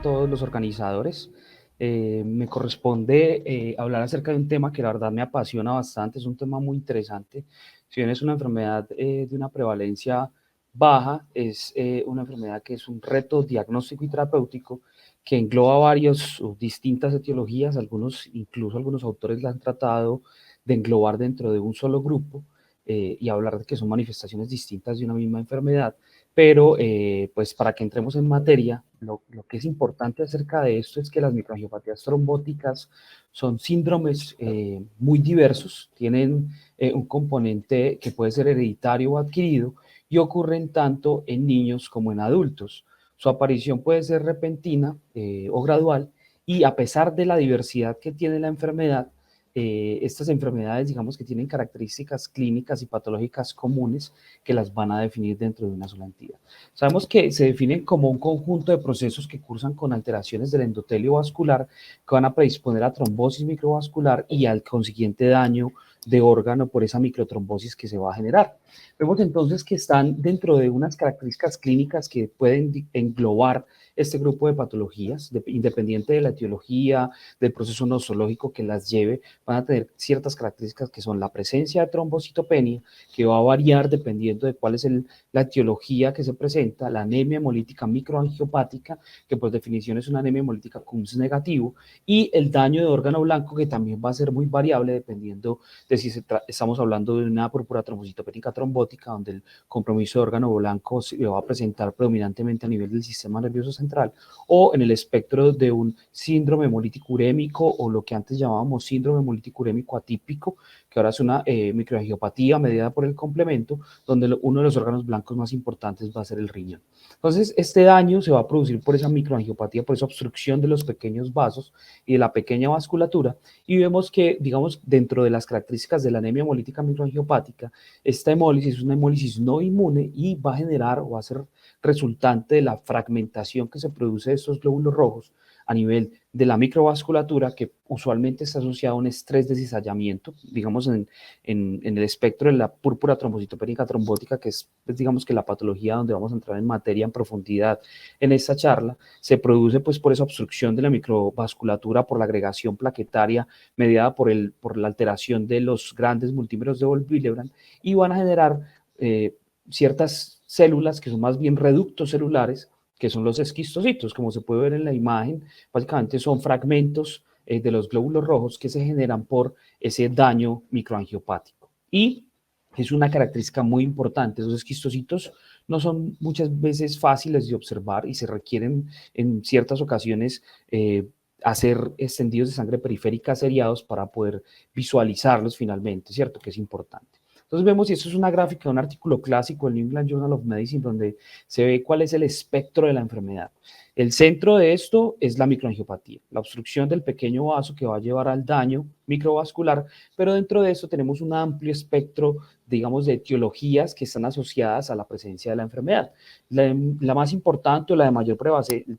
a todos los organizadores. Me corresponde hablar acerca de un tema que la verdad me apasiona bastante, es un tema muy interesante. Si bien es una enfermedad de una prevalencia baja, es una enfermedad que es un reto diagnóstico y terapéutico que engloba varias o distintas etiologías, incluso algunos autores la han tratado de englobar dentro de un solo grupo y hablar de que son manifestaciones distintas de una misma enfermedad. Pero, pues para que entremos en materia, lo que es importante acerca de esto es que las microangiopatías trombóticas son síndromes muy diversos, tienen un componente que puede ser hereditario o adquirido y ocurren tanto en niños como en adultos. Su aparición puede ser repentina o gradual y a pesar de la diversidad que tiene la enfermedad, estas enfermedades, digamos que tienen características clínicas y patológicas comunes que las van a definir dentro de una sola entidad. Sabemos que se definen como un conjunto de procesos que cursan con alteraciones del endotelio vascular que van a predisponer a trombosis microvascular y al consiguiente daño de órgano por esa microtrombosis que se va a generar. Vemos entonces que están dentro de unas características clínicas que pueden englobar este grupo de patologías, independiente de la etiología, del proceso nosológico que las lleve, van a tener ciertas características que son la presencia de trombocitopenia, que va a variar dependiendo de cuál es la etiología que se presenta, la anemia hemolítica microangiopática, que por definición es una anemia hemolítica CUMS negativo, y el daño de órgano blanco, que también va a ser muy variable dependiendo de si estamos hablando de una púrpura trombocitopénica trombótica, donde el compromiso de órgano blanco se va a presentar predominantemente a nivel del sistema nervioso central, o en el espectro de un síndrome hemolítico urémico, o lo que antes llamábamos síndrome hemolítico urémico atípico, que ahora es una microangiopatía mediada por el complemento, donde uno de los órganos blancos más importantes va a ser el riñón. Entonces, este daño se va a producir por esa microangiopatía, por esa obstrucción de los pequeños vasos y de la pequeña vasculatura, y vemos que, digamos, dentro de las características de la anemia hemolítica microangiopática, esta hemólisis es una hemólisis no inmune y va a generar o va a ser resultante de la fragmentación que se produce de estos glóbulos rojos a nivel de la microvasculatura, que usualmente está asociado a un estrés de cizallamiento, digamos en el espectro de la púrpura trombocitopénica trombótica, que es, pues, digamos que la patología donde vamos a entrar en materia en profundidad en esta charla, se produce pues por esa obstrucción de la microvasculatura, por la agregación plaquetaria mediada por la alteración de los grandes multímeros de Wolff-Willebrand, y van a generar ciertas células que son más bien reductos celulares, que son los esquistocitos, como se puede ver en la imagen. Básicamente son fragmentos de los glóbulos rojos que se generan por ese daño microangiopático. Y es una característica muy importante, esos esquistocitos no son muchas veces fáciles de observar y se requieren en ciertas ocasiones hacer extendidos de sangre periférica seriados para poder visualizarlos finalmente, ¿cierto? Que es importante. Entonces vemos, y esto es una gráfica de un artículo clásico del New England Journal of Medicine, donde se ve cuál es el espectro de la enfermedad. El centro de esto es la microangiopatía, la obstrucción del pequeño vaso que va a llevar al daño microvascular, pero dentro de esto tenemos un amplio espectro, digamos, de etiologías que están asociadas a la presencia de la enfermedad. La más importante o la de mayor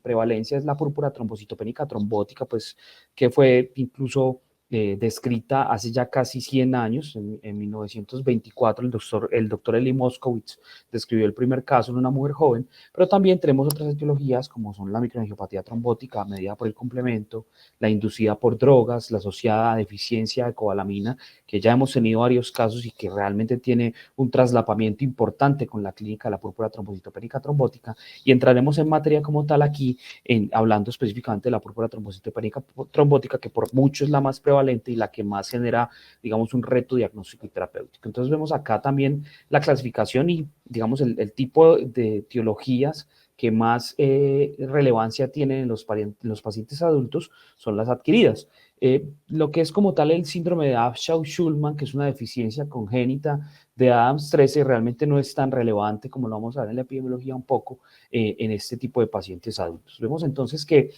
prevalencia es la púrpura trombocitopénica trombótica, pues que fue incluso descrita hace ya casi 100 años, en 1924, el doctor Eli Moskowitz describió el primer caso en una mujer joven, pero también tenemos otras etiologías como son la microangiopatía trombótica medida por el complemento, la inducida por drogas, la asociada a deficiencia de cobalamina, que ya hemos tenido varios casos y que realmente tiene un traslapamiento importante con la clínica de la púrpura trombocitopénica trombótica, y entraremos en materia como tal aquí, hablando específicamente de la púrpura trombocitopénica trombótica, que por mucho es la más prevalente y la que más genera, digamos, un reto diagnóstico y terapéutico. Entonces vemos acá también la clasificación y, digamos, el tipo de etiologías que más relevancia tienen en los pacientes adultos son las adquiridas. Lo que es como tal el síndrome de Abshaw-Schulman, que es una deficiencia congénita de Adams 13, realmente no es tan relevante como lo vamos a ver en la epidemiología un poco en este tipo de pacientes adultos. Vemos entonces que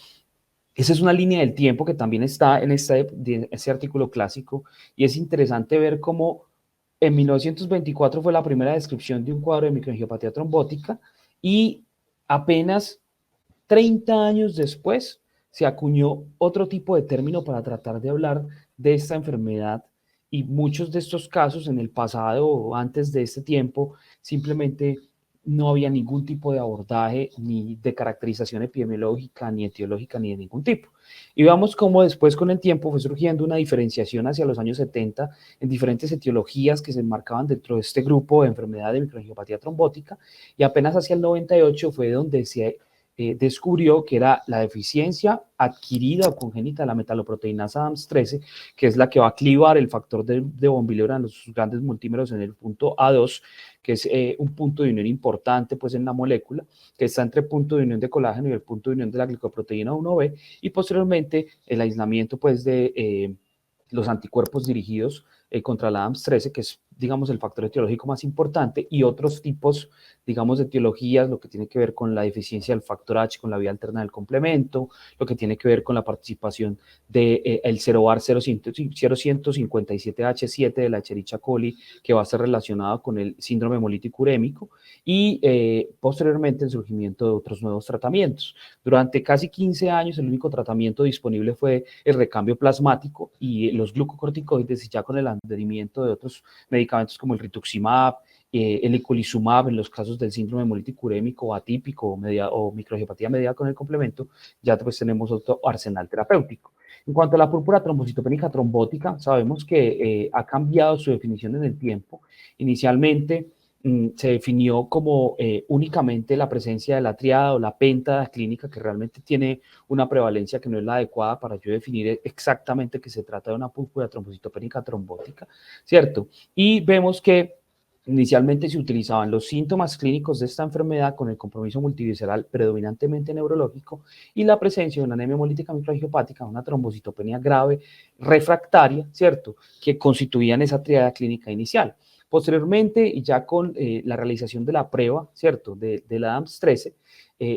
esa es una línea del tiempo que también está en ese artículo clásico, y es interesante ver cómo en 1924 fue la primera descripción de un cuadro de microangiopatía trombótica y apenas 30 años después se acuñó otro tipo de término para tratar de hablar de esta enfermedad, y muchos de estos casos en el pasado o antes de este tiempo simplemente no había ningún tipo de abordaje ni de caracterización epidemiológica, ni etiológica, ni de ningún tipo. Y veamos cómo después con el tiempo fue surgiendo una diferenciación hacia los años 70 en diferentes etiologías que se enmarcaban dentro de este grupo de enfermedad de microangiopatía trombótica, y apenas hacia el 98 fue donde se descubrió que era la deficiencia adquirida o congénita de la metaloproteinasa ADAMTS13, que es la que va a clivar el factor de von Willebrand, los grandes multímeros en el punto A2, que es un punto de unión importante pues en la molécula, que está entre el punto de unión de colágeno y el punto de unión de la glicoproteína 1B, y posteriormente el aislamiento pues de los anticuerpos dirigidos contra la ADAMTS13, que es, digamos, el factor etiológico más importante, y otros tipos, digamos, de etiologías, lo que tiene que ver con la deficiencia del factor H con la vía alterna del complemento, lo que tiene que ver con la participación del el Cerovar 0157H7 de la Escherichia coli, que va a ser relacionado con el síndrome hemolítico urémico, y posteriormente el surgimiento de otros nuevos tratamientos. Durante casi 15 años el único tratamiento disponible fue el recambio plasmático y los glucocorticoides, y ya con el advenimiento de otros medicamentos como el rituximab, el eculizumab en los casos del síndrome hemolítico urémico atípico o microangiopatía mediada con el complemento, ya pues tenemos otro arsenal terapéutico. En cuanto a la púrpura trombocitopénica trombótica, sabemos que ha cambiado su definición en el tiempo. Inicialmente se definió como únicamente la presencia de la triada o la pentada clínica, que realmente tiene una prevalencia que no es la adecuada para yo definir exactamente que se trata de una púrpura trombocitopénica trombótica, ¿cierto? Y vemos que inicialmente se utilizaban los síntomas clínicos de esta enfermedad con el compromiso multivisceral predominantemente neurológico y la presencia de una anemia hemolítica microangiopática, una trombocitopenia grave refractaria, ¿cierto?, que constituían esa triada clínica inicial. Posteriormente, y ya con la realización de la prueba, ¿cierto?, de la ADAMTS13,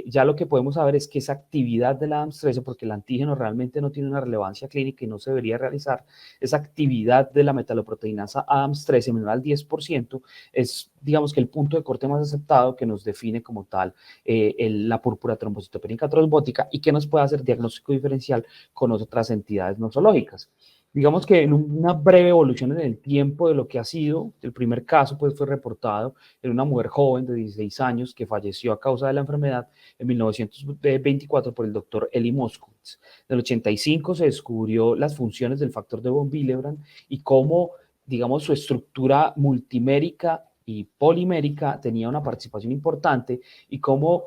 ya lo que podemos saber es que esa actividad de la ADAMTS13, porque el antígeno realmente no tiene una relevancia clínica y no se debería realizar, esa actividad de la metaloproteinasa ADAMTS13 menor al 10%, es, digamos, que el punto de corte más aceptado que nos define como tal la púrpura trombocitopénica trombótica y que nos puede hacer diagnóstico diferencial con otras entidades nosológicas. Digamos que en una breve evolución en el tiempo de lo que ha sido, el primer caso pues fue reportado en una mujer joven de 16 años que falleció a causa de la enfermedad en 1924 por el doctor Eli Moskowitz. En el 85 se descubrió las funciones del factor de von Willebrand y cómo, digamos, su estructura multimérica y polimérica tenía una participación importante, y cómo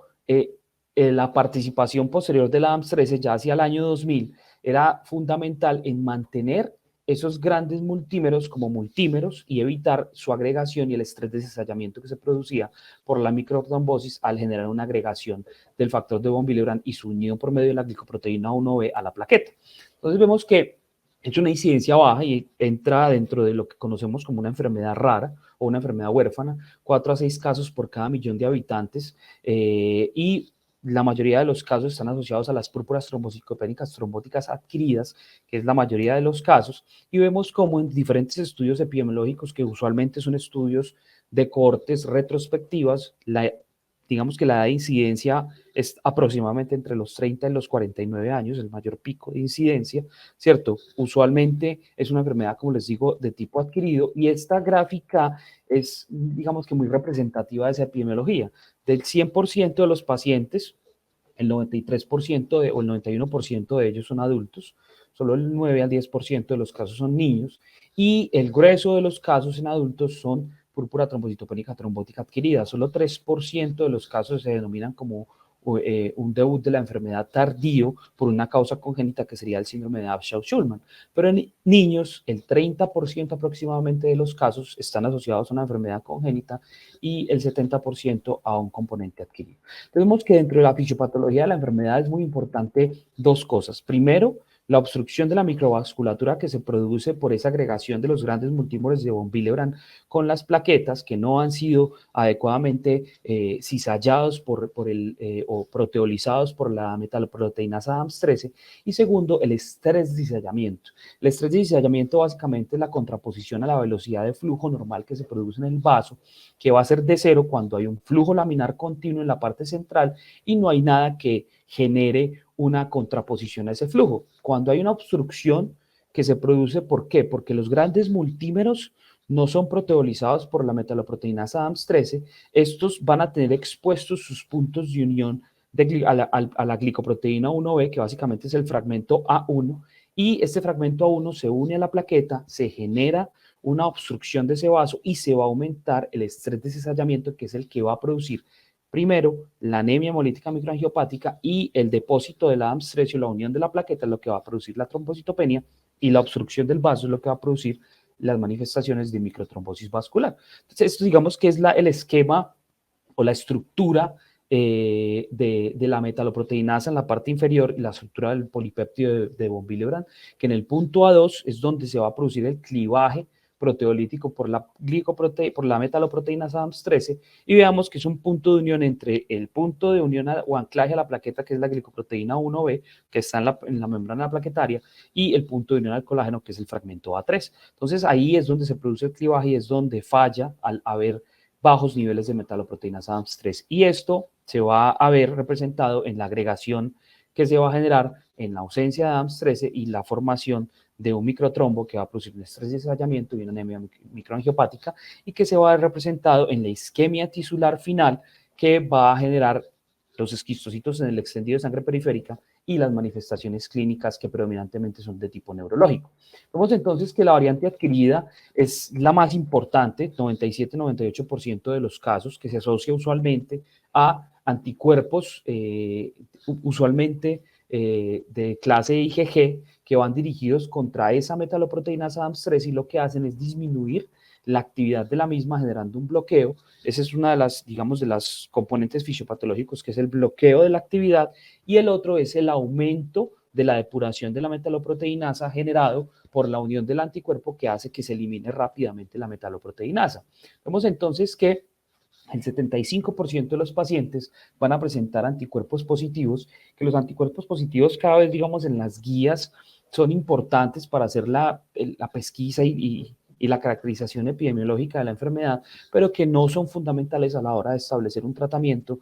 la participación posterior de la ADAMTS13 ya hacia el año 2000 era fundamental en mantener esos grandes multímeros como multímeros y evitar su agregación y el estrés de cizallamiento que se producía por la microtrombosis al generar una agregación del factor de von Willebrand y su unión por medio de la glicoproteína 1B a la plaqueta. Entonces vemos que es una incidencia baja y entra dentro de lo que conocemos como una enfermedad rara o una enfermedad huérfana, 4 a 6 casos por cada millón de habitantes, y la mayoría de los casos están asociados a las púrpuras trombocitopénicas trombóticas adquiridas, que es la mayoría de los casos, y vemos cómo en diferentes estudios epidemiológicos, que usualmente son estudios de cohortes retrospectivas, digamos que la edad de incidencia es aproximadamente entre los 30 y los 49 años, el mayor pico de incidencia, ¿cierto? Usualmente es una enfermedad, como les digo, de tipo adquirido, y esta gráfica es, digamos que muy representativa de esa epidemiología. Del 100% de los pacientes, el 93% o el 91% de ellos son adultos, solo el 9 al 10% de los casos son niños, y el grueso de los casos en adultos son púrpura trombocitopénica trombótica adquirida. Solo 3% de los casos se denominan como un debut de la enfermedad tardío por una causa congénita que sería el síndrome de Abshaw-Schulman. Pero en niños, el 30% aproximadamente de los casos están asociados a una enfermedad congénita y el 70% a un componente adquirido. Vemos que dentro de la fisiopatología de la enfermedad es muy importante dos cosas. Primero, la obstrucción de la microvasculatura que se produce por esa agregación de los grandes multímeros de von Willebrand con las plaquetas que no han sido adecuadamente cisallados o proteolizados por la metaloproteinasa ADAMTS13. Y segundo, el estrés de cizallamiento. El estrés de cizallamiento básicamente es la contraposición a la velocidad de flujo normal que se produce en el vaso, que va a ser de cero cuando hay un flujo laminar continuo en la parte central y no hay nada que genere una contraposición a ese flujo. Cuando hay una obstrucción que se produce, ¿por qué? Porque los grandes multímeros no son proteolizados por la metaloproteinasa ADAMS13, estos van a tener expuestos sus puntos de unión a la glicoproteína 1B, que básicamente es el fragmento A1, y este fragmento A1 se une a la plaqueta, se genera una obstrucción de ese vaso y se va a aumentar el estrés de cizallamiento, que es el que va a producir primero la anemia hemolítica microangiopática, y el depósito de la ADAMS13 o la unión de la plaqueta es lo que va a producir la trombocitopenia, y la obstrucción del vaso es lo que va a producir las manifestaciones de microtrombosis vascular. Entonces, esto digamos que es el esquema o la estructura de la metaloproteinasa en la parte inferior y la estructura del polipéptido de von Willebrand, que en el punto A2 es donde se va a producir el clivaje proteolítico por la metaloproteinasa ADAMS13, y veamos que es un punto de unión entre el punto de unión o anclaje a la plaqueta, que es la glicoproteína 1B, que está en la membrana plaquetaria, y el punto de unión al colágeno, que es el fragmento A3. Entonces ahí es donde se produce el clivaje y es donde falla al haber bajos niveles de metaloproteínas ADAMS3, y esto se va a ver representado en la agregación que se va a generar en la ausencia de ADAMS13 y la formación de un microtrombo que va a producir un estrés de cizallamiento y una anemia microangiopática, y que se va a ver representado en la isquemia tisular final, que va a generar los esquistocitos en el extendido de sangre periférica y las manifestaciones clínicas que predominantemente son de tipo neurológico. Vemos entonces que la variante adquirida es la más importante, 97-98% de los casos, que se asocia usualmente a anticuerpos, usualmente de clase IgG, que van dirigidos contra esa metaloproteinasa ADAMS3, y lo que hacen es disminuir la actividad de la misma generando un bloqueo. Esa es una de las, digamos, de las componentes fisiopatológicos, que es el bloqueo de la actividad, y el otro es el aumento de la depuración de la metaloproteinasa generado por la unión del anticuerpo, que hace que se elimine rápidamente la metaloproteinasa. Vemos entonces que el 75% de los pacientes van a presentar anticuerpos positivos, que los anticuerpos positivos cada vez, digamos, en las guías son importantes para hacer la pesquisa y la caracterización epidemiológica de la enfermedad, pero que no son fundamentales a la hora de establecer un tratamiento.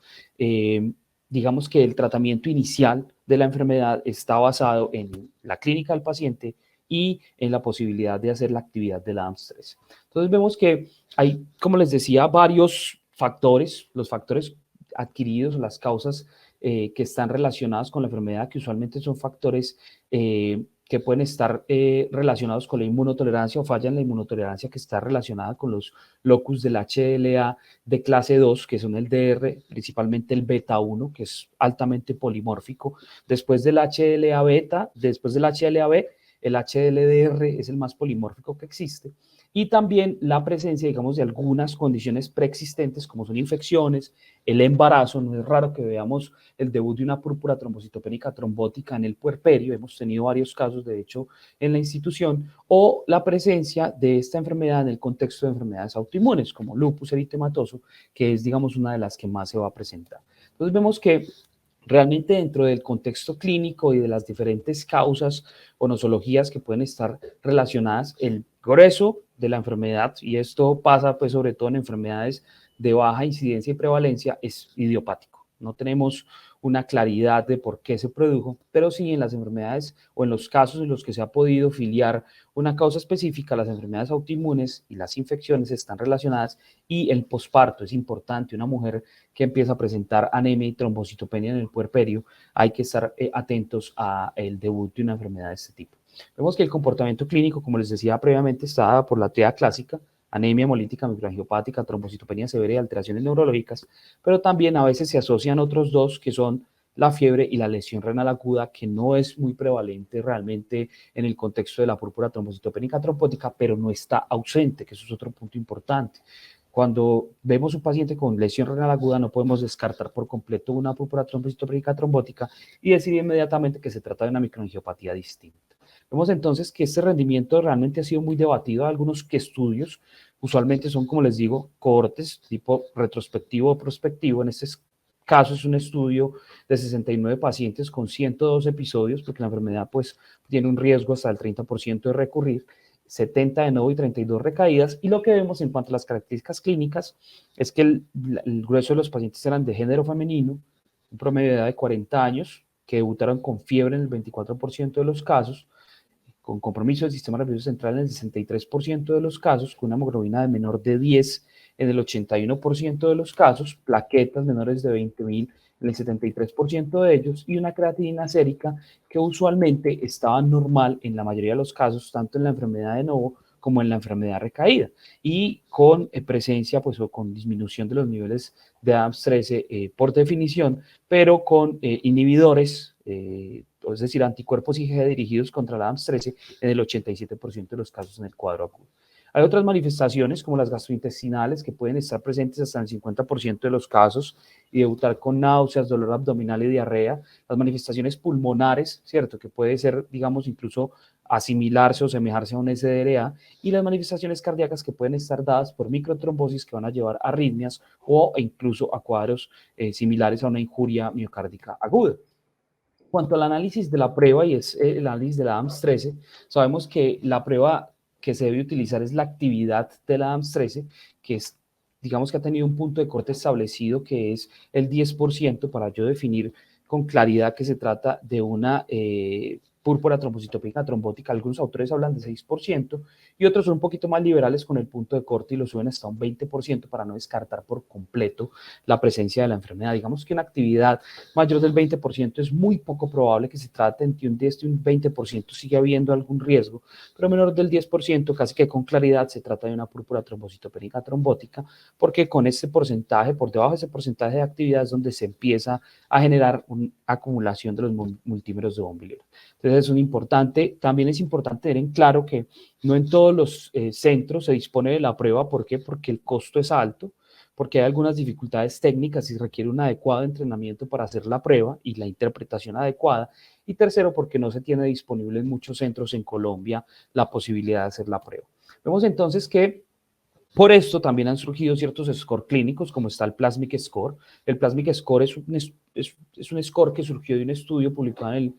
Digamos que el tratamiento inicial de la enfermedad está basado en la clínica del paciente y en la posibilidad de hacer la actividad de la ADAMS3. Entonces vemos que hay, como les decía, varios factores, los factores adquiridos, las causas que están relacionadas con la enfermedad, que usualmente son factores que pueden estar relacionados con la inmunotolerancia o falla en la inmunotolerancia, que está relacionada con los locus del HLA de clase 2, que son el DR, principalmente el beta 1, que es altamente polimórfico. Después del HLA beta, después del HLA-B, el HLDR es el más polimórfico que existe. Y también la presencia, digamos, de algunas condiciones preexistentes, como son infecciones, el embarazo. No es raro que veamos el debut de una púrpura trombocitopénica trombótica en el puerperio, hemos tenido varios casos, de hecho, en la institución, o la presencia de esta enfermedad en el contexto de enfermedades autoinmunes, como lupus eritematoso, que es, digamos, una de las que más se va a presentar. Entonces vemos que realmente dentro del contexto clínico y de las diferentes causas o nosologías que pueden estar relacionadas, el grueso de la enfermedad, y esto pasa pues sobre todo en enfermedades de baja incidencia y prevalencia, es idiopático. No tenemos una claridad de por qué se produjo, pero sí en las enfermedades o en los casos en los que se ha podido filiar una causa específica, las enfermedades autoinmunes y las infecciones están relacionadas, y el posparto es importante. Una mujer que empieza a presentar anemia y trombocitopenia en el puerperio, hay que estar atentos al debut de una enfermedad de este tipo. Vemos que el comportamiento clínico, como les decía previamente, está dado por la TEA clásica: anemia hemolítica microangiopática, trombocitopenia severa y alteraciones neurológicas, pero también a veces se asocian otros dos, que son la fiebre y la lesión renal aguda, que no es muy prevalente realmente en el contexto de la púrpura trombocitopénica trombótica, pero no está ausente, que eso es otro punto importante. Cuando vemos un paciente con lesión renal aguda, no podemos descartar por completo una púrpura trombocitopénica trombótica y decir inmediatamente que se trata de una microangiopatía distinta. Vemos entonces que este rendimiento realmente ha sido muy debatido. Algunos estudios, usualmente son, como les digo, cohortes tipo retrospectivo o prospectivo. En este caso es un estudio de 69 pacientes con 102 episodios, porque la enfermedad pues tiene un riesgo hasta el 30% de recurrir, 70 de nuevo y 32 recaídas. Y lo que vemos en cuanto a las características clínicas es que el grueso de los pacientes eran de género femenino, un promedio de edad de 40 años, que debutaron con fiebre en el 24% de los casos, con compromiso del sistema nervioso central en el 63% de los casos, con una hemoglobina de menor de 10 en el 81% de los casos, plaquetas menores de 20.000 en el 73% de ellos, y una creatinina sérica que usualmente estaba normal en la mayoría de los casos, tanto en la enfermedad de Novo como en la enfermedad recaída, y con presencia, pues, o con disminución de los niveles de ADAMTS13 por definición, pero con inhibidores, es decir, anticuerpos IgG dirigidos contra la ADAMTS13 en el 87% de los casos en el cuadro agudo. Hay otras manifestaciones como las gastrointestinales que pueden estar presentes hasta en el 50% de los casos y debutar con náuseas, dolor abdominal y diarrea. Las manifestaciones pulmonares, ¿cierto? Que puede ser, digamos, incluso asimilarse o semejarse a un SDRA, y las manifestaciones cardíacas que pueden estar dadas por microtrombosis que van a llevar a arritmias o incluso a cuadros similares a una injuria miocárdica aguda. En cuanto al análisis de la prueba, y es el análisis de la ADAMTS13, sabemos que la prueba que se debe utilizar es la actividad de la ADAMTS13, que es, digamos, que ha tenido un punto de corte establecido que es el 10%, para yo definir con claridad que se trata de una púrpura trombocitópica trombótica. Algunos autores hablan de 6% y otros son un poquito más liberales con el punto de corte y lo suben hasta un 20% para no descartar por completo la presencia de la enfermedad. Digamos que una actividad mayor del 20% es muy poco probable que se trate de un 10, de un 20% sigue habiendo algún riesgo, pero menor del 10%, casi que con claridad se trata de una púrpura trombocitopénica trombótica, porque con ese porcentaje, por debajo de ese porcentaje de actividad es donde se empieza a generar una acumulación de los multímeros de von Willebrand. Entonces es un importante, también es importante tener en claro que no en todos los centros se dispone de la prueba. ¿Por qué? Porque el costo es alto, porque hay algunas dificultades técnicas y requiere un adecuado entrenamiento para hacer la prueba y la interpretación adecuada. Y tercero, porque no se tiene disponible en muchos centros en Colombia la posibilidad de hacer la prueba. Vemos entonces que por esto también han surgido ciertos score clínicos, como está el Plasmic Score. El Plasmic Score es un score que surgió de un estudio publicado en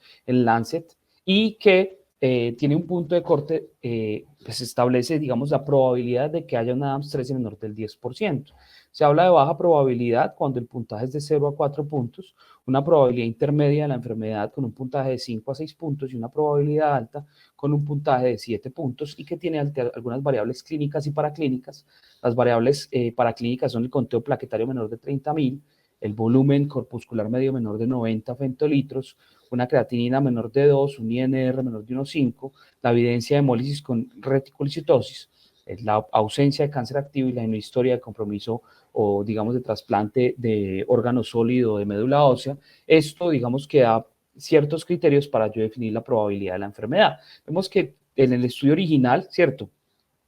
Lancet y que tiene un punto de corte que se establece, digamos, la probabilidad de que haya una ADAMTS13 menor del 10%. Se habla de baja probabilidad cuando el puntaje es de 0 a 4 puntos, una probabilidad intermedia de la enfermedad con un puntaje de 5 a 6 puntos y una probabilidad alta con un puntaje de 7 puntos, y que tiene algunas variables clínicas y paraclínicas. Las variables paraclínicas son el conteo plaquetario menor de 30.000, el volumen corpuscular medio menor de 90 femtolitros, una creatinina menor de 2, un INR menor de 1,5, la evidencia de hemólisis con reticulocitosis, la ausencia de cáncer activo y la no historia de compromiso o, digamos, de trasplante de órgano sólido de médula ósea. Esto, digamos, que da ciertos criterios para yo definir la probabilidad de la enfermedad. Vemos que en el estudio original, ¿cierto?,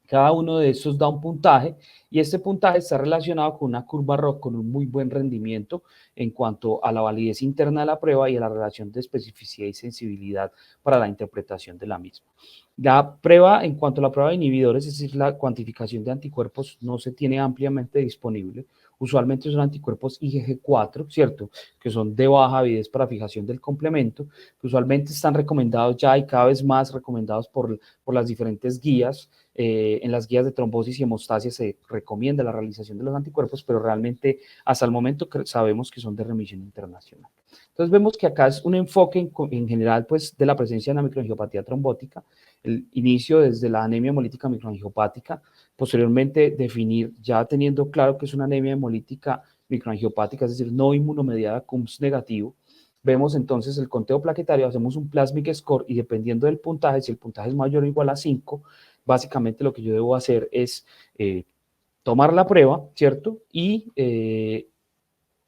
cada uno de estos da un puntaje y este puntaje está relacionado con una curva ROC con un muy buen rendimiento en cuanto a la validez interna de la prueba y a la relación de especificidad y sensibilidad para la interpretación de la misma. La prueba, en cuanto a la prueba de inhibidores, es decir, la cuantificación de anticuerpos, no se tiene ampliamente disponible. Usualmente son anticuerpos IgG4, ¿cierto?, que son de baja avidez para fijación del complemento, que usualmente están recomendados ya y cada vez más recomendados por las diferentes guías. En las guías de trombosis y hemostasia se recomienda la realización de los anticuerpos, pero realmente hasta el momento sabemos que son de remisión internacional. Entonces vemos que acá es un enfoque en general, pues, de la presencia de la microangiopatía trombótica, el inicio desde la anemia hemolítica microangiopática, posteriormente definir, ya teniendo claro que es una anemia hemolítica microangiopática, es decir, no inmunomediada CUMS negativo. Vemos entonces el conteo plaquetario, hacemos un Plasmic Score y dependiendo del puntaje, si el puntaje es mayor o igual a 5, básicamente lo que yo debo hacer es tomar la prueba, ¿cierto? Y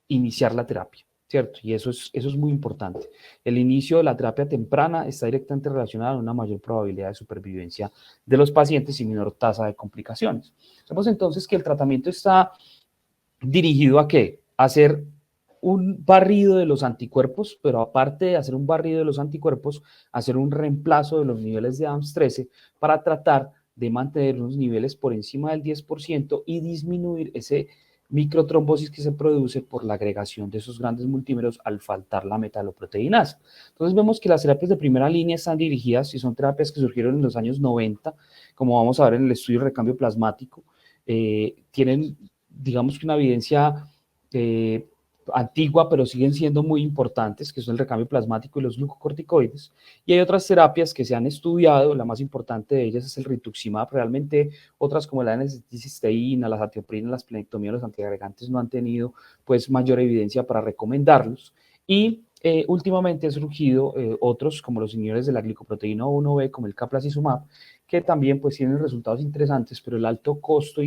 iniciar la terapia, ¿cierto? Y eso es muy importante. El inicio de la terapia temprana está directamente relacionado a una mayor probabilidad de supervivencia de los pacientes y menor tasa de complicaciones. Vemos entonces que el tratamiento está dirigido a ¿qué? A hacer un barrido de los anticuerpos, pero aparte de hacer un barrido de los anticuerpos, hacer un reemplazo de los niveles de ADAMTS13 para tratar de mantener unos niveles por encima del 10% y disminuir ese microtrombosis que se produce por la agregación de esos grandes multímeros al faltar la metaloproteinasa. Entonces vemos que las terapias de primera línea están dirigidas y son terapias que surgieron en los años 90, como vamos a ver en el estudio de recambio plasmático, tienen, digamos, que una evidencia antigua, pero siguen siendo muy importantes, que son el recambio plasmático y los glucocorticoides. Y hay otras terapias que se han estudiado, la más importante de ellas es el rituximab. Realmente otras como la N-acetylcisteína, la zatioprina, la esplenectomía, los antiagregantes no han tenido pues mayor evidencia para recomendarlos. Y últimamente han surgido otros como los inhibidores de la glicoproteína 1B, como el caplacizumab, que también pues tienen resultados interesantes, pero el alto costo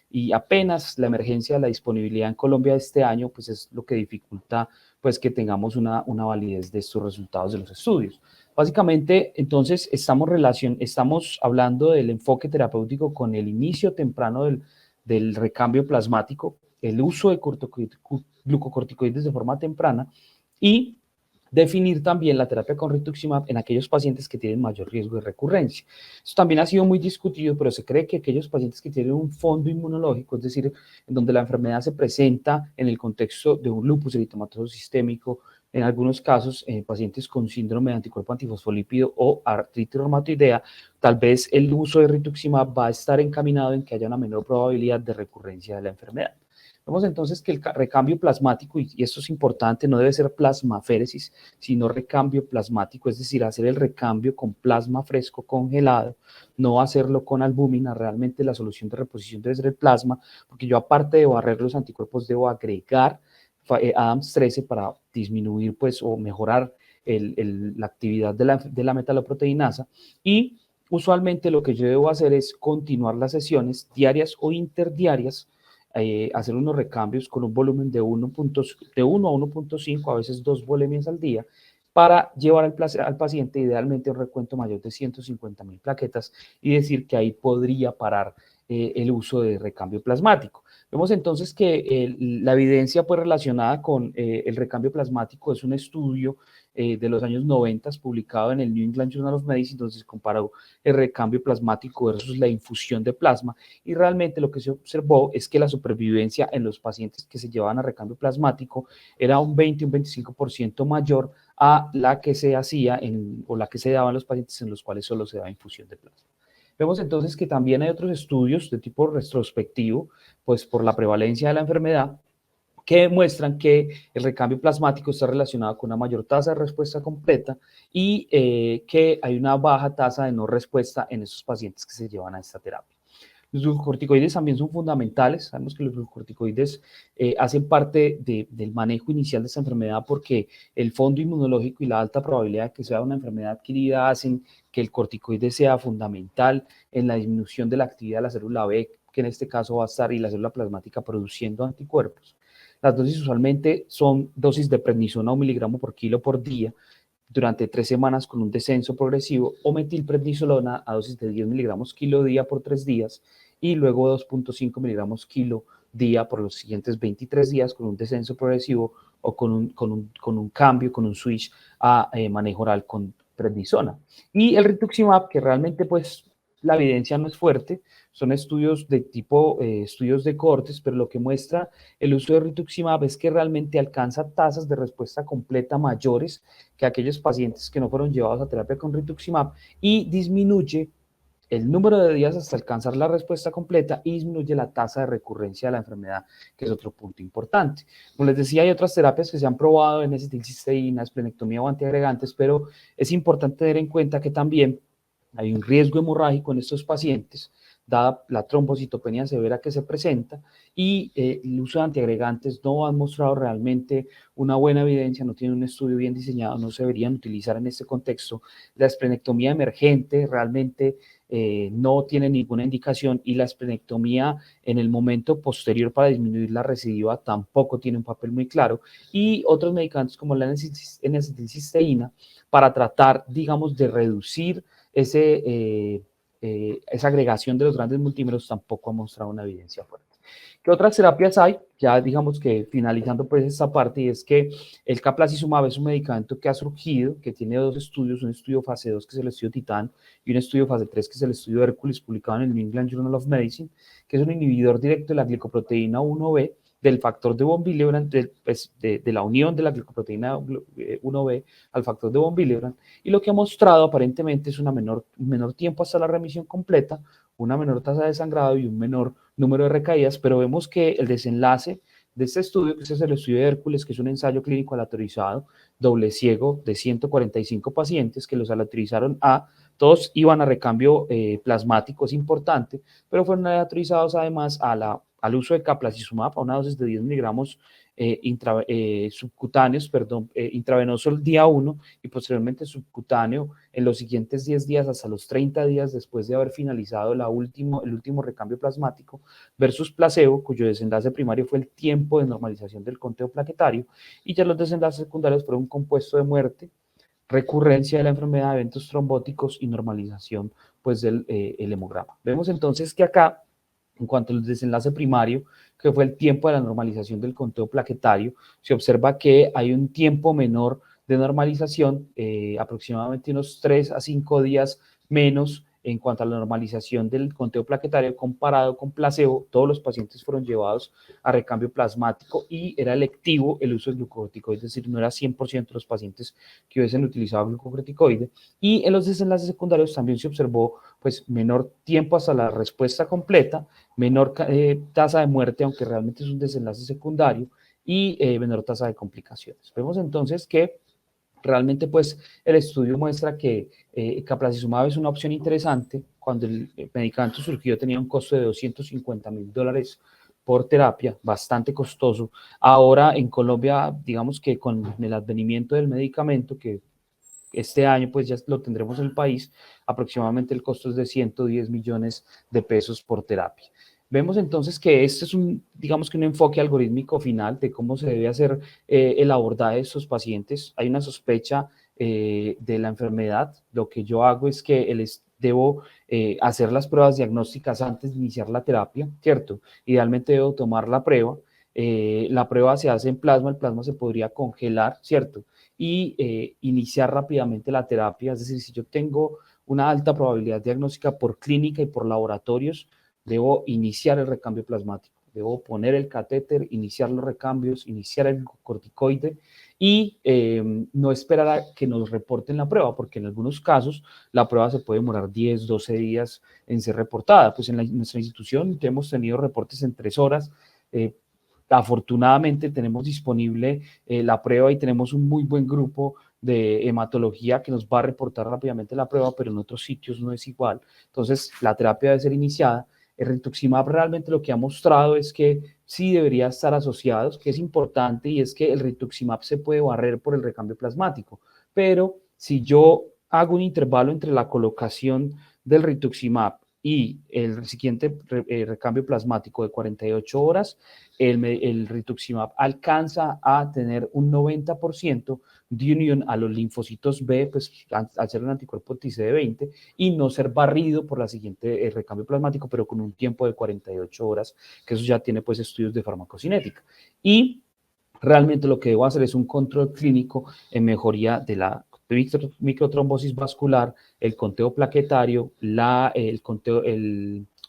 y apenas la emergencia de la disponibilidad en Colombia de este año, pues es lo que dificulta pues que tengamos una validez de estos resultados de los estudios. Básicamente, entonces, estamos hablando del enfoque terapéutico con el inicio temprano del recambio plasmático, el uso de glucocorticoides de forma temprana y definir también la terapia con rituximab en aquellos pacientes que tienen mayor riesgo de recurrencia. Esto también ha sido muy discutido, pero se cree que aquellos pacientes que tienen un fondo inmunológico, es decir, en donde la enfermedad se presenta en el contexto de un lupus eritematoso sistémico, en algunos casos, pacientes con síndrome de anticuerpo antifosfolípido o artritis reumatoidea, tal vez el uso de rituximab va a estar encaminado en que haya una menor probabilidad de recurrencia de la enfermedad. Vemos entonces que el recambio plasmático, y esto es importante, no debe ser plasmaféresis, sino recambio plasmático, es decir, hacer el recambio con plasma fresco congelado, no hacerlo con albúmina. Realmente la solución de reposición debe ser el plasma, porque yo aparte de barrer los anticuerpos debo agregar ADAMS13 para disminuir pues o mejorar la actividad de la metaloproteinasa. Y usualmente lo que yo debo hacer es continuar las sesiones diarias o interdiarias, hacer unos recambios con un volumen de 1 a 1.5, a veces 2 volemias al día, para llevar al paciente idealmente un recuento mayor de 150.000 plaquetas y decir que ahí podría parar el uso de recambio plasmático. Vemos entonces que la evidencia pues, relacionada con el recambio plasmático es un estudio de los años 90 publicado en el New England Journal of Medicine, donde se comparó el recambio plasmático versus la infusión de plasma, y realmente lo que se observó es que la supervivencia en los pacientes que se llevaban a recambio plasmático era un 20 un 25% mayor a la que se hacía o la que se daba en los pacientes en los cuales solo se daba infusión de plasma. Vemos entonces que también hay otros estudios de tipo retrospectivo, pues por la prevalencia de la enfermedad, que demuestran que el recambio plasmático está relacionado con una mayor tasa de respuesta completa y que hay una baja tasa de no respuesta en esos pacientes que se llevan a esta terapia. Los glucocorticoides también son fundamentales. Sabemos que los glucocorticoides hacen parte del manejo inicial de esta enfermedad porque el fondo inmunológico y la alta probabilidad de que sea una enfermedad adquirida hacen que el corticoide sea fundamental en la disminución de la actividad de la célula B, que en este caso va a estar, y la célula plasmática produciendo anticuerpos. Las dosis usualmente son dosis de prednisona 1 miligramo por kilo por día durante 3 semanas con un descenso progresivo, o metilprednisolona a dosis de 10 miligramos kilo día por 3 días y luego 2.5 miligramos kilo día por los siguientes 23 días con un descenso progresivo o con un cambio, con un switch a manejo oral con prednisona. Y el rituximab, que realmente pues la evidencia no es fuerte, son estudios de tipo, estudios de cortes, pero lo que muestra el uso de rituximab es que realmente alcanza tasas de respuesta completa mayores que aquellos pacientes que no fueron llevados a terapia con rituximab y disminuye el número de días hasta alcanzar la respuesta completa y disminuye la tasa de recurrencia de la enfermedad, que es otro punto importante. Como les decía, hay otras terapias que se han probado en N-acetilcisteína, esplenectomía o antiagregantes, pero es importante tener en cuenta que también hay un riesgo hemorrágico en estos pacientes, dada la trombocitopenia severa que se presenta, y el uso de antiagregantes no han mostrado realmente una buena evidencia, no tienen un estudio bien diseñado, no se deberían utilizar en este contexto. La esplenectomía emergente realmente no tiene ninguna indicación, y la esplenectomía en el momento posterior para disminuir la recidiva tampoco tiene un papel muy claro, y otros medicamentos como la N-acetilcisteína para tratar, digamos, de reducir esa agregación de los grandes multímeros tampoco ha mostrado una evidencia fuerte. ¿Qué otras terapias hay? Ya digamos que finalizando pues esta parte, y es que el caplacizumab es un medicamento que ha surgido, que tiene dos estudios, un estudio fase 2 que es el estudio Titán y un estudio fase 3 que es el estudio Hércules, publicado en el New England Journal of Medicine, que es un inhibidor directo de la glicoproteína 1B, del factor de von Willebrand, de la unión de la glicoproteína 1B al factor de von Willebrand, y lo que ha mostrado aparentemente es un menor tiempo hasta la remisión completa, una menor tasa de sangrado y un menor número de recaídas, pero vemos que el desenlace de este estudio, que es el estudio de Hércules, que es un ensayo clínico aleatorizado, doble ciego, de 145 pacientes, que los aleatorizaron todos iban a recambio plasmático, es importante, pero fueron aleatorizados además al uso de caplacizumab, a una dosis de 10 miligramos subcutáneos, intravenoso el día 1 y posteriormente subcutáneo en los siguientes 10 días hasta los 30 días después de haber finalizado el último recambio plasmático, versus placebo, cuyo desenlace primario fue el tiempo de normalización del conteo plaquetario, y ya los desenlaces secundarios fueron un compuesto de muerte, recurrencia de la enfermedad, eventos trombóticos y normalización pues del el hemograma. Vemos entonces que acá, en cuanto al desenlace primario, que fue el tiempo de la normalización del conteo plaquetario, se observa que hay un tiempo menor de normalización, aproximadamente unos 3 a 5 días menos en cuanto a la normalización del conteo plaquetario comparado con placebo. Todos los pacientes fueron llevados a recambio plasmático y era electivo el uso del glucocorticoide, es decir, no era 100% de los pacientes que hubiesen utilizado glucocorticoide. Y en los desenlaces secundarios también se observó pues menor tiempo hasta la respuesta completa, menor tasa de muerte, aunque realmente es un desenlace secundario, y menor tasa de complicaciones. Vemos entonces que realmente pues el estudio muestra que caplacizumab es una opción interesante. Cuando el medicamento surgió tenía un costo de $250,000 por terapia, bastante costoso. Ahora en Colombia, digamos que con el advenimiento del medicamento, que este año pues ya lo tendremos en el país, aproximadamente el costo es de 110 millones de pesos por terapia. Vemos entonces que este es digamos que un enfoque algorítmico final de cómo se debe hacer el abordaje de estos pacientes. Hay una sospecha de la enfermedad. Lo que yo hago es que debo hacer las pruebas diagnósticas antes de iniciar la terapia, ¿cierto? Idealmente debo tomar la prueba. La prueba se hace en plasma, el plasma se podría congelar, ¿cierto? Y iniciar rápidamente la terapia. Es decir, si yo tengo una alta probabilidad diagnóstica por clínica y por laboratorios, debo iniciar el recambio plasmático, debo poner el catéter, iniciar los recambios, iniciar el corticoide y no esperar a que nos reporten la prueba, porque en algunos casos la prueba se puede demorar 10, 12 días en ser reportada. Pues en nuestra institución hemos tenido reportes en 3 horas. Afortunadamente tenemos disponible la prueba y tenemos un muy buen grupo de hematología que nos va a reportar rápidamente la prueba, pero en otros sitios no es igual. Entonces, la terapia debe ser iniciada. El rituximab realmente lo que ha mostrado es que sí debería estar asociado, que es importante, y es que el rituximab se puede barrer por el recambio plasmático, pero si yo hago un intervalo entre la colocación del rituximab y el siguiente recambio plasmático de 48 horas, el rituximab alcanza a tener un 90% de unión a los linfocitos B, pues al ser un anticuerpo TCD20, y no ser barrido por la siguiente recambio plasmático, pero con un tiempo de 48 horas, que eso ya tiene pues estudios de farmacocinética. Y realmente lo que debo hacer es un control clínico en mejoría de la microtrombosis vascular, el conteo plaquetario, la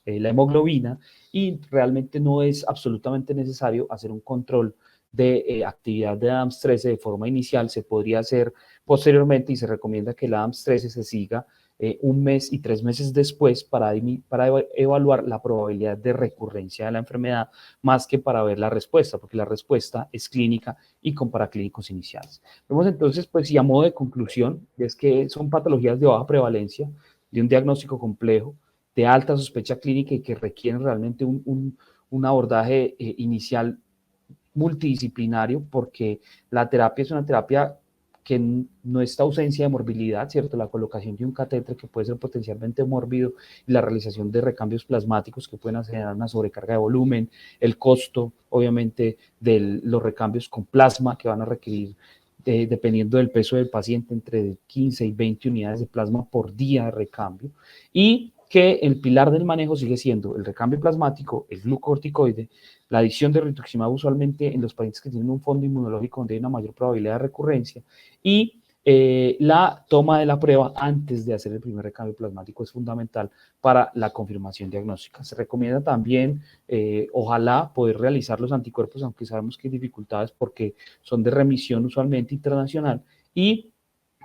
hemoglobina, y realmente no es absolutamente necesario hacer un control de actividad de ADAMS13 de forma inicial. Se podría hacer posteriormente y se recomienda que el ADAMS13 se siga 1 mes y 3 meses después para evaluar la probabilidad de recurrencia de la enfermedad, más que para ver la respuesta, porque la respuesta es clínica y con paraclínicos iniciales. Vemos entonces, pues, y a modo de conclusión, es que son patologías de baja prevalencia, de un diagnóstico complejo, de alta sospecha clínica y que requieren realmente un abordaje inicial multidisciplinario, porque la terapia es una terapia que no está ausencia de morbilidad, ¿cierto? La colocación de un catéter que puede ser potencialmente mórbido y la realización de recambios plasmáticos que pueden generar una sobrecarga de volumen, el costo, obviamente, de los recambios con plasma que van a requerir, dependiendo del peso del paciente, entre 15 y 20 unidades de plasma por día de recambio, y que el pilar del manejo sigue siendo el recambio plasmático, el glucocorticoide, la adición de rituximab usualmente en los pacientes que tienen un fondo inmunológico donde hay una mayor probabilidad de recurrencia, y la toma de la prueba antes de hacer el primer recambio plasmático es fundamental para la confirmación diagnóstica. Se recomienda también, ojalá, poder realizar los anticuerpos, aunque sabemos que hay dificultades porque son de remisión usualmente internacional, y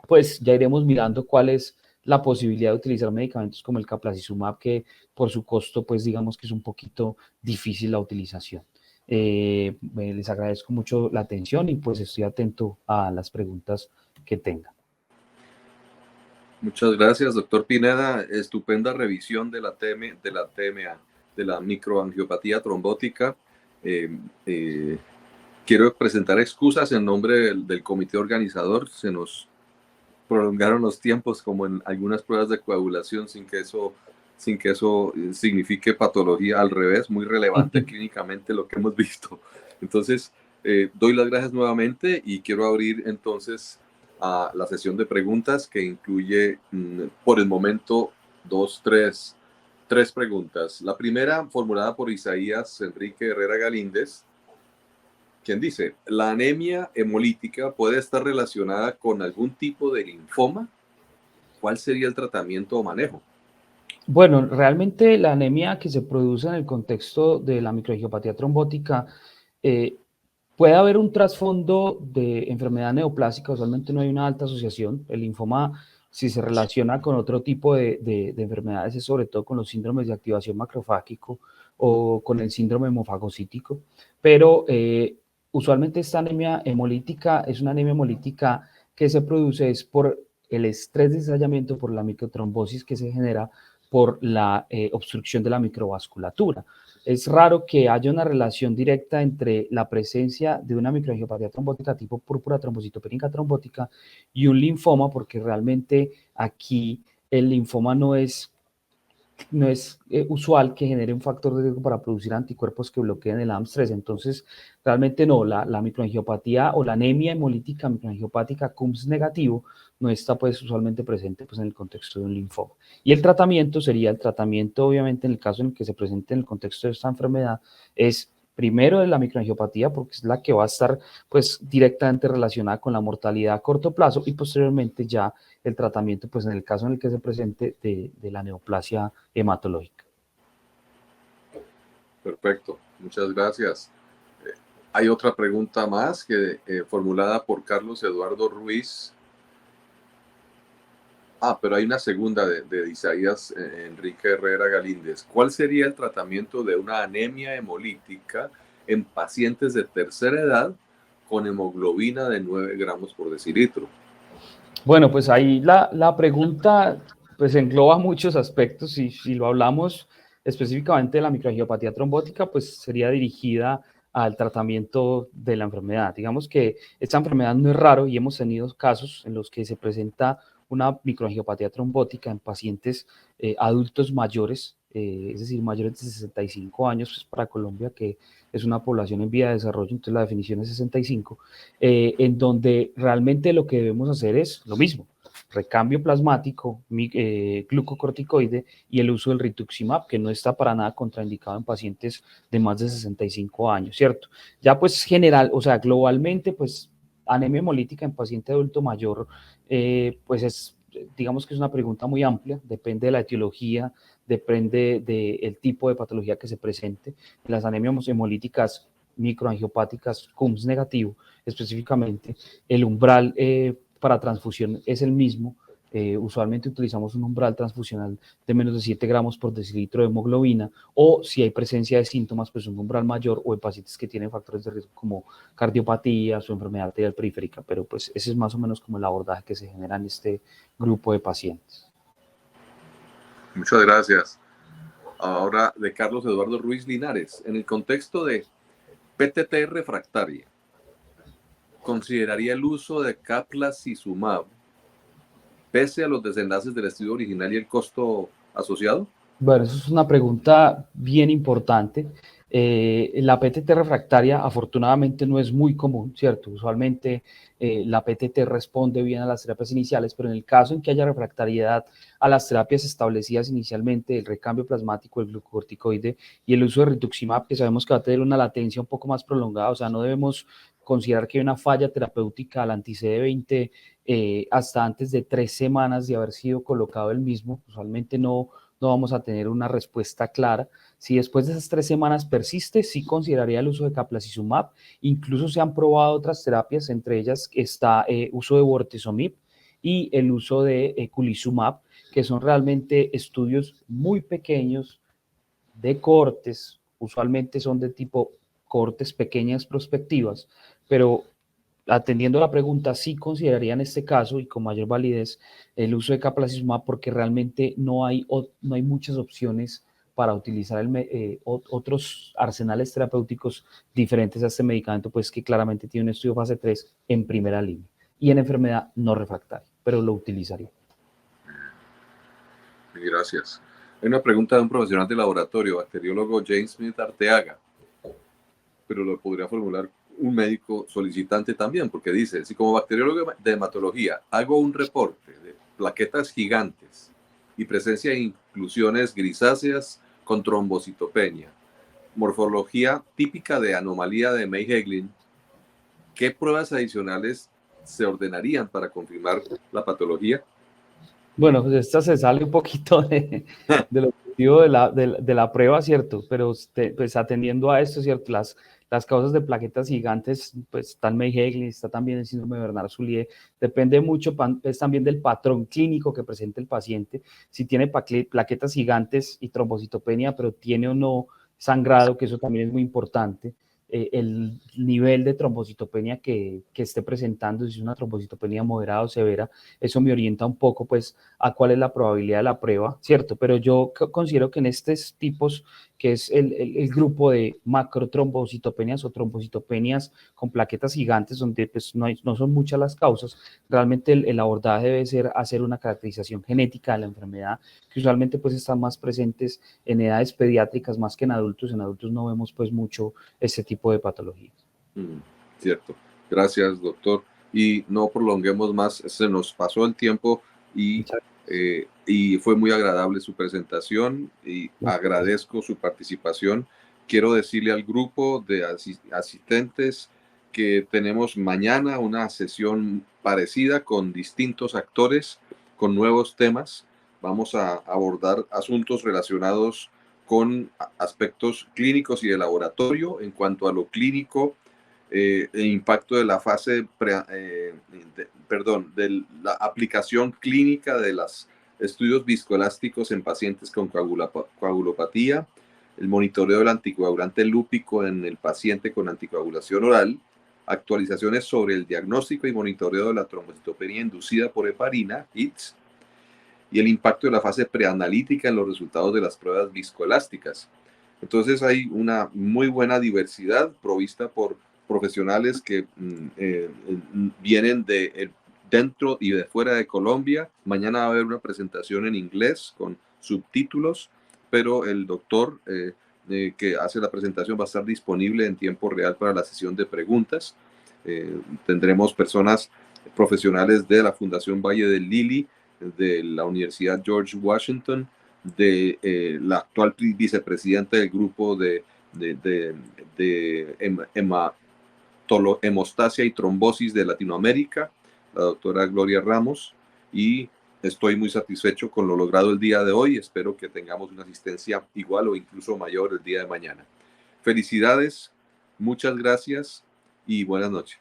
pues ya iremos mirando cuál es la posibilidad de utilizar medicamentos como el caplacizumab, que por su costo, pues digamos que es un poquito difícil la utilización. Les agradezco mucho la atención y pues estoy atento a las preguntas que tengan. Muchas gracias, doctor Pineda. Estupenda revisión de la TMA, de la microangiopatía trombótica. Quiero presentar excusas en nombre del comité organizador. Se nos prolongaron los tiempos como en algunas pruebas de coagulación sin que eso signifique patología, al revés, muy relevante clínicamente lo que hemos visto. Entonces, doy las gracias nuevamente y quiero abrir entonces a la sesión de preguntas que incluye por el momento tres preguntas. La primera formulada por Isaías Enrique Herrera Galíndez, quien dice, ¿la anemia hemolítica puede estar relacionada con algún tipo de linfoma? ¿Cuál sería el tratamiento o manejo? Bueno, realmente la anemia que se produce en el contexto de la microangiopatía trombótica puede haber un trasfondo de enfermedad neoplásica, usualmente no hay una alta asociación. El linfoma, si se relaciona con otro tipo de enfermedades, es sobre todo con los síndromes de activación macrofágico o con el síndrome hemofagocítico, pero usualmente esta anemia hemolítica es una anemia hemolítica que se produce es por el estrés de ensayamiento, por la microtrombosis que se genera por la obstrucción de la microvasculatura. Es raro que haya una relación directa entre la presencia de una microangiopatía trombótica tipo púrpura trombocitopénica trombótica y un linfoma, porque realmente aquí el linfoma no es usual que genere un factor de riesgo para producir anticuerpos que bloqueen el AMS3. Entonces, realmente no, la microangiopatía o la anemia hemolítica microangiopática CUMS negativo no está pues usualmente presente pues en el contexto de un linfoma. Y el tratamiento sería el tratamiento, obviamente, en el caso en el que se presente en el contexto de esta enfermedad, es primero de la microangiopatía, porque es la que va a estar pues directamente relacionada con la mortalidad a corto plazo, y posteriormente ya el tratamiento pues en el caso en el que se presente de la neoplasia hematológica. Perfecto, muchas gracias. Hay otra pregunta más que formulada por Carlos Eduardo Ruiz. Pero hay una segunda de Isaías Enrique Herrera Galíndez. ¿Cuál sería el tratamiento de una anemia hemolítica en pacientes de tercera edad con hemoglobina de 9 gramos por decilitro? Bueno, pues ahí la pregunta pues engloba muchos aspectos y si lo hablamos específicamente de la microangiopatía trombótica, pues sería dirigida al tratamiento de la enfermedad. Digamos que esta enfermedad no es raro y hemos tenido casos en los que se presenta una microangiopatía trombótica en pacientes adultos mayores, es decir, mayores de 65 años, pues para Colombia, que es una población en vía de desarrollo, entonces la definición es 65, en donde realmente lo que debemos hacer es lo mismo, recambio plasmático, glucocorticoide y el uso del rituximab, que no está para nada contraindicado en pacientes de más de 65 años, ¿cierto? Ya pues general, o sea, globalmente, pues anemia hemolítica en paciente adulto mayor, pues es, digamos que es una pregunta muy amplia, depende de la etiología, depende del tipo de patología que se presente. Las anemias hemolíticas microangiopáticas CUMS negativo, específicamente, el umbral para transfusión es el mismo. Usualmente utilizamos un umbral transfusional de menos de 7 gramos por decilitro de hemoglobina, o si hay presencia de síntomas, pues un umbral mayor, o en pacientes que tienen factores de riesgo como cardiopatías o enfermedad arterial periférica, pero pues ese es más o menos como el abordaje que se genera en este grupo de pacientes. Muchas gracias. Ahora de Carlos Eduardo Ruiz Linares. En el contexto de PTT refractaria, ¿consideraría el uso de Caplacizumab pese a los desenlaces del estudio original y el costo asociado? Bueno, eso es una pregunta bien importante. La PTT refractaria afortunadamente no es muy común, ¿cierto? Usualmente la PTT responde bien a las terapias iniciales, pero en el caso en que haya refractariedad a las terapias establecidas inicialmente, el recambio plasmático, el glucocorticoide y el uso de rituximab, que sabemos que va a tener una latencia un poco más prolongada, o sea, no debemos considerar que hay una falla terapéutica al anti-CD20 hasta antes de 3 semanas de haber sido colocado el mismo. Usualmente no vamos a tener una respuesta clara. Si después de esas 3 semanas persiste, sí consideraría el uso de caplacizumab. Incluso se han probado otras terapias, entre ellas está uso de bortezomib y el uso de eculizumab, que son realmente estudios muy pequeños de cortes, usualmente son de tipo cohortes pequeñas prospectivas, pero atendiendo a la pregunta, sí consideraría en este caso y con mayor validez el uso de caplacizumab porque realmente no hay muchas opciones para utilizar otros arsenales terapéuticos diferentes a este medicamento, pues que claramente tiene un estudio fase 3 en primera línea y en enfermedad no refractaria, pero lo utilizaría. Gracias. Hay una pregunta de un profesional de laboratorio, bacteriólogo James Smith Arteaga, pero lo podría formular un médico solicitante también, porque dice, si como bacteriólogo de hematología hago un reporte de plaquetas gigantes y presencia de inclusiones grisáceas con trombocitopenia, morfología típica de anomalía de May-Heglin, ¿qué pruebas adicionales se ordenarían para confirmar la patología? Bueno, pues esta se sale un poquito del objetivo de la prueba, ¿cierto? Pero pues atendiendo a esto, ¿cierto? Las causas de plaquetas gigantes, pues está el May-Heglin, está también el síndrome de Bernard-Soulier, depende mucho pues, también del patrón clínico que presente el paciente, si tiene plaquetas gigantes y trombocitopenia, pero tiene o no sangrado, que eso también es muy importante, el nivel de trombocitopenia que esté presentando, si es una trombocitopenia moderada o severa, eso me orienta un poco pues a cuál es la probabilidad de la prueba, ¿cierto? Pero yo considero que en estos tipos, que es el grupo de macrotrombocitopenias o trombocitopenias con plaquetas gigantes, donde pues no son muchas las causas, realmente el abordaje debe ser hacer una caracterización genética de la enfermedad, que usualmente pues están más presentes en edades pediátricas más que en adultos no vemos pues mucho este tipo de patologías. Cierto. Gracias, doctor. Y no prolonguemos más, se nos pasó el tiempo y fue muy agradable su presentación y agradezco su participación. Quiero decirle al grupo de asistentes que tenemos mañana una sesión parecida con distintos actores, con nuevos temas. Vamos a abordar asuntos relacionados con aspectos clínicos y de laboratorio. En cuanto a lo clínico, el impacto de la fase, de la aplicación clínica de los estudios viscoelásticos en pacientes con coagulopatía, el monitoreo del anticoagulante lúpico en el paciente con anticoagulación oral, actualizaciones sobre el diagnóstico y monitoreo de la trombocitopenia inducida por heparina, ITS, y el impacto de la fase preanalítica en los resultados de las pruebas viscoelásticas. Entonces hay una muy buena diversidad provista por profesionales que vienen de dentro y de fuera de Colombia. Mañana va a haber una presentación en inglés con subtítulos, pero el doctor que hace la presentación va a estar disponible en tiempo real para la sesión de preguntas. Tendremos personas profesionales de la Fundación Valle del Lili, de la Universidad George Washington, de la actual vicepresidenta del grupo de hemostasia y trombosis de Latinoamérica, la doctora Gloria Ramos, y estoy muy satisfecho con lo logrado el día de hoy. Espero que tengamos una asistencia igual o incluso mayor el día de mañana. Felicidades, muchas gracias y buenas noches.